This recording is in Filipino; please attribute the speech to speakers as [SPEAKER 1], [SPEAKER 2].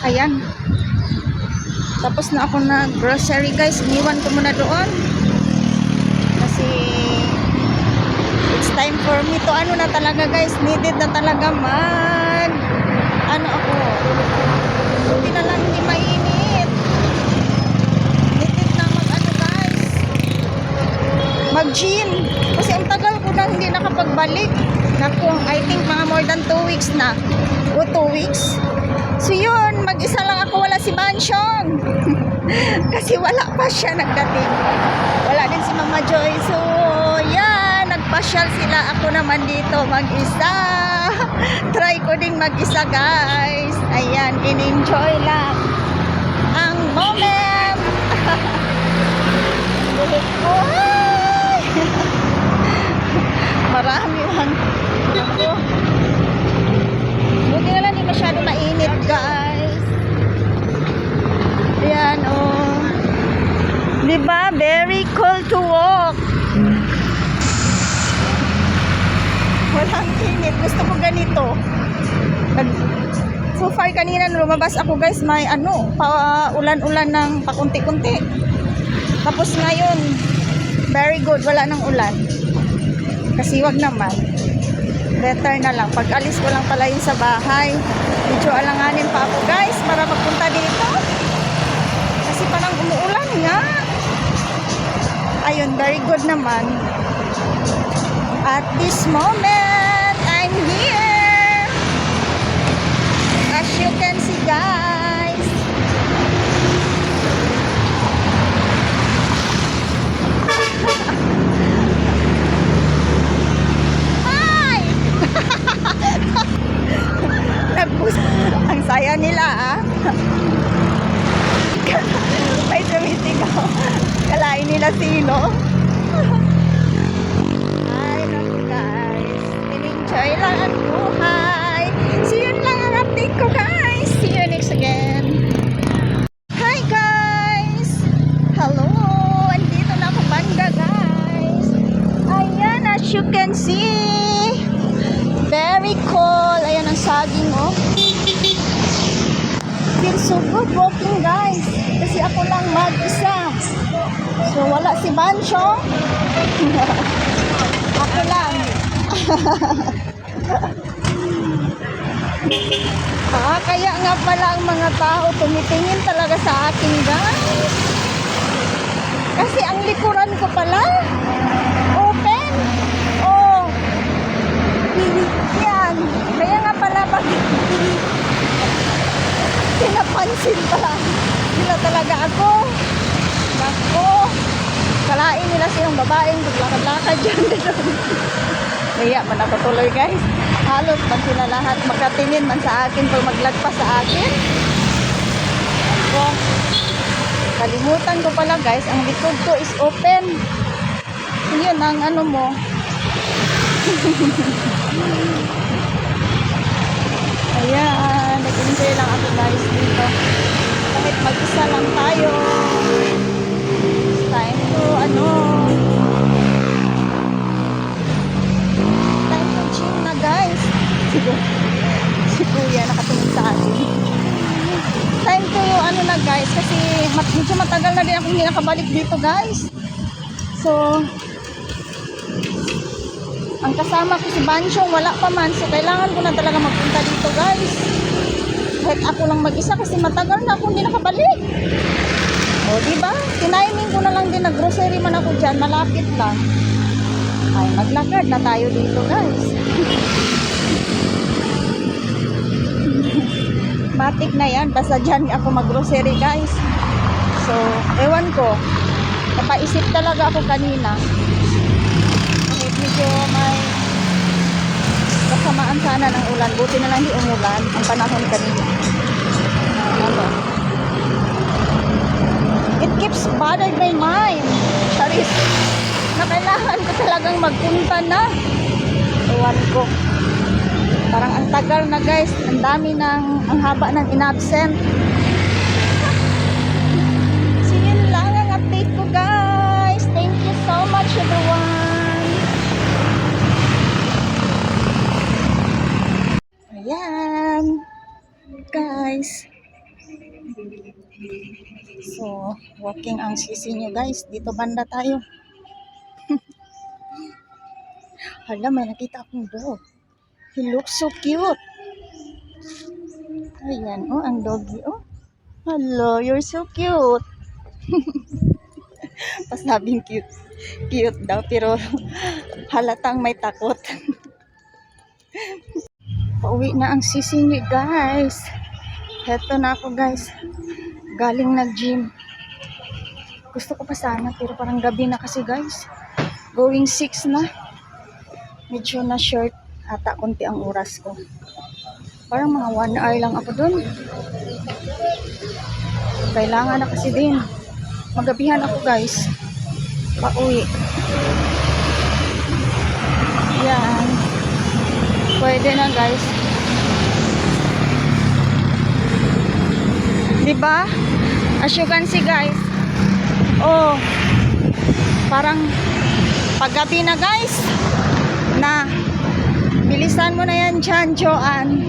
[SPEAKER 1] Ayan. Tapos na ako na grocery guys. Iniwan ko muna doon. Kasi it's time for me to ano na talaga guys. Needed na talaga ano ako. Buti na lang hindi mainit. Needed na ano guys. Mag-gym. Kasi ang tagal ko na hindi nakapagbalik. Naku, I think mga more than 2 weeks na. O 2 weeks. So yun, mag-isa lang ako, wala si Bansyong. Kasi wala pa siya nagdating. Wala din si Mama Joy. So yan, nagpasyal sila. Ako naman dito mag-isa. Try ko ding mag-isa guys. Ayan, in-enjoy lang ang moment. Bulit ko. Marami lang. Ako. Buti na lang hindi masyado mainit guys. Ayan oh. Diba? Very cool to walk. Walang init. Gusto ko ganito. So far kanina lumabas ako guys, may ulan-ulan ng pakunti-kunti. Tapos ngayon, very good. Wala nang ulan. Kasi wag naman. Better na lang. Pag alis ko lang pala yun sa bahay. Medyo alanganin pa ako guys para magpunta dito. Kasi parang umuulan nga. Ayun, very good naman. At this moment, I'm here. As you can see guys. Ang saya nila may sumisigaw. Kalain nila sino. Ay naku guys, in-enjoy lang ang buhay. So yun lang ang update ko guys. See you next again. Hi guys, hello. Andito na ako banda guys. Ayan, as you can see, very cool. Ayan ang saging oh. Feels so good walking guys. Kasi ako lang mag-isa. So wala si Bancho. Ako lang. Kaya nga pala ang mga tao tumitingin talaga sa akin guys. Kasi ang likuran ko pala open. Oh. Yan. Kaya nga pala pag pinapansin pala nila talaga ako. Nako. Kalain nila silang babaeng maglakad-lakad dyan dito. Kaya man ako tuloy guys. Halos man sila lahat magkatingin man sa akin pag maglagpas sa akin. So, kalimutan ko pala guys, ang likod ko is open. Yun ang ano mo. Ayan, nag-enjoy lang ako guys dito. Kahit mag-isa lang tayo. It's time to time to gym na guys. Si kuya nakatingin sa akin. Time to na guys, kasi medyo matagal na din ako hindi nakabalik dito guys. So ang kasama ko si Bansyong wala pa man, so kailangan ko na talaga magpunta dito guys. Kahit ako lang mag-isa kasi matagal na ako hindi nakabalik. O diba? Tiniming ko na lang din, nag-grocery man ako dyan, malapit lang. Ay, maglakad na tayo dito guys. Matik na yan, basta dyan ako mag-grocery guys. So, ewan ko, napaisip talaga ako kanina. Medyo may kasamaan sana ng ulan. Buti na lang di umulan ang panahon kanina. It keeps bothered my mind. Charis. Na kailangan ko talagang magpunta na. Ewan ko. Parang ang tagal na guys. Ang dami ang haba ng inabsent. So yun lang ang update ko guys. Thank you so much everyone. Ayan guys, So, walking ang sisi nyo guys. Dito banda tayo. Hala, may nakita akong dog. He looks so cute. Ayan, oh, ang doggy, oh. Hello, you're so cute. Pasabing cute. Cute daw, pero halatang may takot. Pauwi na ang sisi niyo, guys. Heto na ako, guys. Galing nag-gym. Gusto ko pa sana, pero parang gabi na kasi, guys. Going 6 na. Medyo na short. Ata, konti ang oras ko. Parang mga 1 hour lang ako dun. Kailangan na kasi din. Magabihan ako, guys. Pauwi. Yan. Pwede na, guys. Diba? As you can see, guys. Oh. Parang paggabi na, guys. Na. Bilisan mo na yan dyan, Joanne.